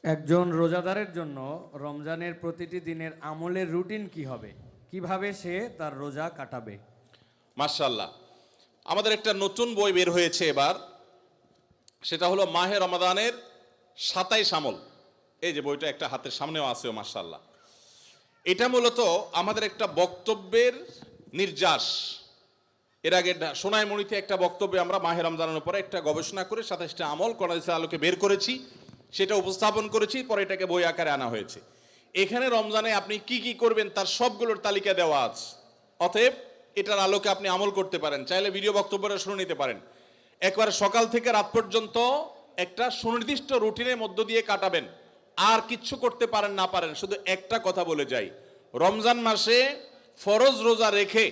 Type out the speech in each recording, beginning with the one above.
একজন রোজাদারের জন্য রমজানের প্রতিটি দিনের আমলের রুটিন কি হবে, কিভাবে সে তার রোজা কাটাবে? মাশাআল্লাহ, আমাদের একটা নতুন বই বের হয়েছে এবার, সেটা হলো মাহে রমাদানের 27 আমল। এই যে বইটা একটা হাতের সামনেও আছে, মাশাআল্লাহ। এটা মূলত আমাদের একটা বক্তব্যের নির্যাস। এর আগে সোনাইমুড়িতে একটা বক্তব্যে আমরা মাহে রমজানের উপরে একটা গবেষণা করে 27টা আমল কোরআনের আলোকে বের করেছি, সেটা উপস্থাপন করেছি, পরে এটাকে বই আকারে আনা হয়েছে। এখানে রমজানে আপনি কি কি করবেন তার সবগুলোর তালিকা দেওয়া আছে। অতএব এটার আলোকে আপনি আমল করতে পারেন, চাইলে ভিডিও বক্তব্যটা শুনে নিতে পারেন। একবার সকাল থেকে রাত পর্যন্ত একটা সুনির্দিষ্ট রুটিনের মধ্য দিয়ে কাটাবেন, আর কিচ্ছু করতে পারেন না পারেন, শুধু একটা কথা বলে যাই, রমজান মাসে ফরজ রোজা রেখে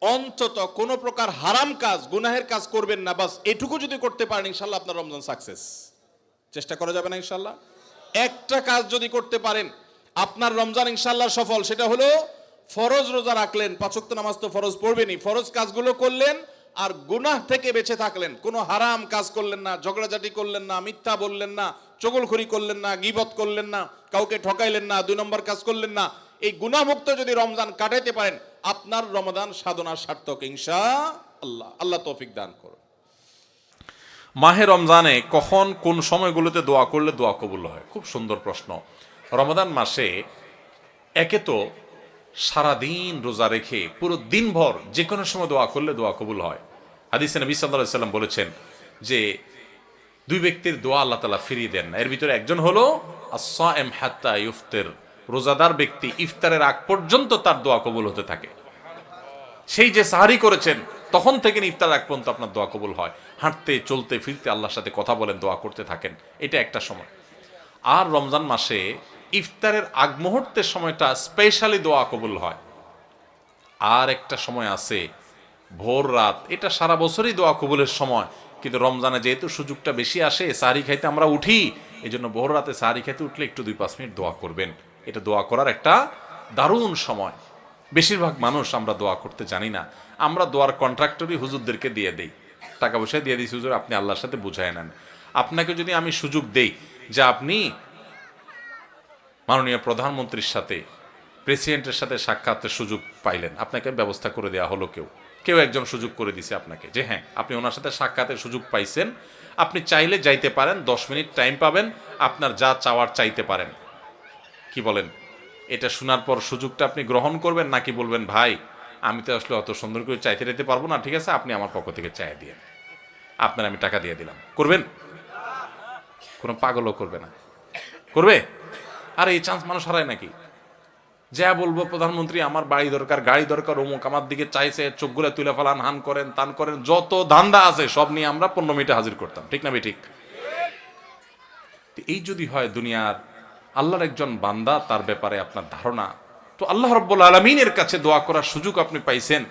অন্তত কোনো প্রকার হারাম কাজ, গুনাহের কাজ করবেন না। বাস এটুকু যদি করতে পারেন, ইনশাল্লাহ আপনার রমজান সাকসেস। চেষ্টা করা যাবে না ইনশাল্লাহ? একটা কাজ যদি করতে পারেন, আপনার রমজান ইনশাল্লাহ সফল। সেটা হলো ফরজ রোজা রাখলেন, 5 ওয়াক্ত নামাজ তো ফরজ পড়বেনই, ফরজ কাজগুলো করলেন, আর গুনাহ থেকে বেঁচে থাকলেন। কোনো হারাম কাজ করলেন না, ঝগড়াঝাটি করলেন না, মিথ্যা বললেন না, চগলখড়ি করলেন না, গীবত করলেন না, কাউকে ঠকাইলেন না, 2 নম্বর কাজ করলেন না। এই গুনাহমুক্ত যদি রমজান কাটাইতে পারেন, আপনার রমাদান সাধনা সার্থক ইনশাআল্লাহ। আল্লাহ তৌফিক দান করুন। মাহে রমজানে কখন কোন সময়গুলোতে দোয়া করলে দোয়া কবুল হয়? খুব সুন্দর প্রশ্ন। রমাদান মাসে একে তো সারাদিন রোজা রেখে পুরো দিনভর যে কোনো সময় দোয়া করলে দোয়া কবুল হয়। হাদিসে নবী সাল্লাল্লাহু আলাইহি সাল্লাম বলেছেন যে 2 ব্যক্তির দোয়া আল্লাহ তাআলা ফিরিয়ে দেন না। এর ভিতরে একজন হলো আস-সাইম হাত্তা ইফতির, রোজাদার ব্যক্তি ইফতারের আগ পর্যন্ত তার দোয়া কবুল হতে থাকে। সেই যে সাহারি করেছেন তখন থেকে ইফতার আগ পর্যন্ত আপনার দোয়া কবুল হয়। হাঁটতে চলতে ফিরতে আল্লাহর সাথে কথা বলেন, দোয়া করতে থাকেন, এটা একটা সময়। আর রমজান মাসে ইফতারের আগ মুহূর্তের সময়টা স্পেশালি দোয়া কবুল হয়। আর একটা সময় আছে ভোর রাত, এটা সারা বছরই দোয়া কবুলের সময়, কিন্তু রমজানে যেহেতু সুযোগটা বেশি আসে, সাহারি খাইতে আমরা উঠি, এই জন্য ভোর রাতে সাহারি খাইতে উঠলে একটু 2-5 মিনিট দোয়া করবেন। এটা দোয়া করার একটা দারুণ সময়। বেশিরভাগ মানুষ আমরা দোয়া করতে জানি না। আমরা দোয়ার কন্ট্রাক্টরই হুজুরদেরকে দিয়ে দেই, টাকা পয়সা দিয়ে দিই, হুজুর আপনি আল্লাহর সাথে বুঝায় নেন। আপনাকে যদি আমি সুযোগ দেই যে আপনি মাননীয় প্রধানমন্ত্রীর সাথে, প্রেসিডেন্টের সাথে সাক্ষাতের সুযোগ পাইলেন, আপনাকে ব্যবস্থা করে দেওয়া হলো, কেউ একজন সুযোগ করে দিছে আপনাকে যে হ্যাঁ আপনি ওনার সাথে সাক্ষাতের সুযোগ পাইছেন, আপনি চাইলে যাইতে পারেন, 10 মিনিট টাইম পাবেন, আপনার যা চাওয়ার চাইতে পারেন। কি বলেন? এটা শোনার পর সুযোগটা আপনি গ্রহণ করবেন, নাকি বলবেন ভাই আমি তো আসলে অত সুন্দর করে চাইতে যেতে পারবো না, ঠিক আছে আপনি আমার পক্ষ থেকে চাইয়ে দিয়ে, আপনার আমি টাকা দিয়ে দিলাম? করবেন? কোনো পাগলও করবে না। করবে? আর এই চান্স মানুষ হারায় নাকি? যা বলবো প্রধানমন্ত্রী আমার বাড়ি দরকার, গাড়ি দরকার, অমুক আমার দিকে চাইছে, চোখগুলো তুলে ফেলান, হান করেন, তান করেন, যত ধান্দা আছে সব নিয়ে আমরা 15 মিনিটে হাজির করতাম, ঠিক না ঠিক? এই যদি হয় দুনিয়ার আল্লাহর একজন বান্দা, তার ব্যাপারে আপনার ধারণা, তো আল্লাহ রাব্বুল আলামিনের কাছে দোয়া করার সুযোগ আপনি পাইছেন।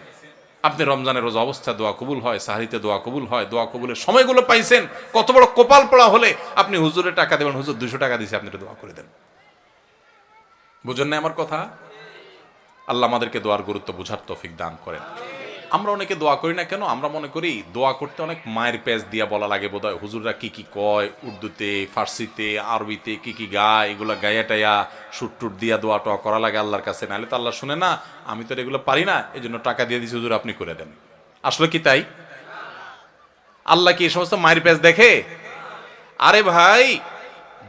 আপনি রমজানের রোজা অবস্থায় দোয়া কবুল হয়, সাহরিতে দোয়া কবুল হয়, দোয়া কবুলের সময়গুলো পাইছেন। কত বড় কপাল পড়া হলে আপনি হুজুরে টাকা দেবেন, হুজুর 200 টাকা দিয়েছে আপনি দোয়া করে দেন। বুঝেন না আমার কথা? আল্লাহ আমাদেরকে দোয়ার গুরুত্ব বুঝার তৌফিক দান করেন। আমরা অনেকে দোয়া করি না কেন? আমরা মনে করি দোয়া করতে অনেক মায়ের পেজ দিয়া বলা লাগে বোধহয়, হুজুররা কি কি কয়, উর্দুতে, ফার্সিতে, আরবিতে কি কি গায়, এগুলো গায়া টাইয়া সুট টুট দিয়া দোয়া টোয়া করা লাগে আল্লাহর কাছে, নাহলে তো আল্লাহ শুনে না। আমি তো এগুলো পারি না, এই জন্য টাকা দিয়ে দিচ্ছি, হুজুর আপনি করে দেন। আসলে কি তাই? আল্লাহ কি এই সমস্ত মায়ের পেজ দেখে? আরে ভাই,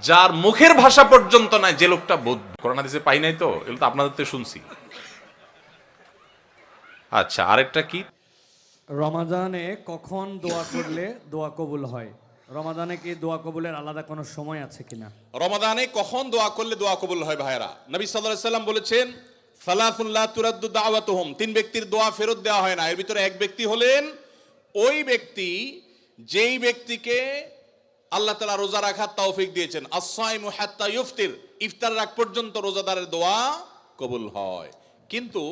যার মুখের ভাষা পর্যন্ত নাই, যে লোকটা কোরআন হাদিসে পাই নাই, তো এগুলো তো আপনাদের থেকে শুনছি। আচ্ছা, আরেকটা কি, রমাদানে কখন দোয়া করলে দোয়া কবুল হয়? রমাদানে কি দোয়া কবুলের আলাদা কোনো সময় আছে কিনা? রমাদানে কখন দোয়া করলে দোয়া কবুল হয় ভাইরা? নবী সাল্লাল্লাহু আলাইহি সাল্লাম বলেছেন সালাতুন লা তুরাদ্দু দাওয়াতুহুম, 3 ব্যক্তির দোয়া ফেরত দেওয়া হয় না। এর ভিতরে এক ব্যক্তি হলেন ওই ব্যক্তি যেই ব্যক্তিকে আল্লাহ তাআলা রোজা রাখার তৌফিক দিয়েছেন। আস-সাইমু হাত্তা ইফতির, ইফতারের আগ পর্যন্ত রোজাদারের দোয়া কবুল হয়। কিন্তু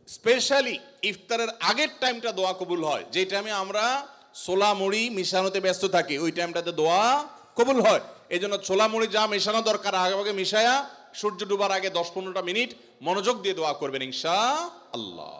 স্পেশালি ইফতারের আগের টাইমটা দোয়া কবুল হয়, যে টাইমে আমরা ছোলা মুড়ি মিশানোতে ব্যস্ত থাকি, ওই টাইমটাতে দোয়া কবুল হয়। এই জন্য ছোলা মুড়ি যা মেশানো দরকার আগে মিশায়া সূর্য ডুবার আগে 10-15টা মিনিট মনোযোগ দিয়ে দোয়া করবেন ইনশাআল্লাহ।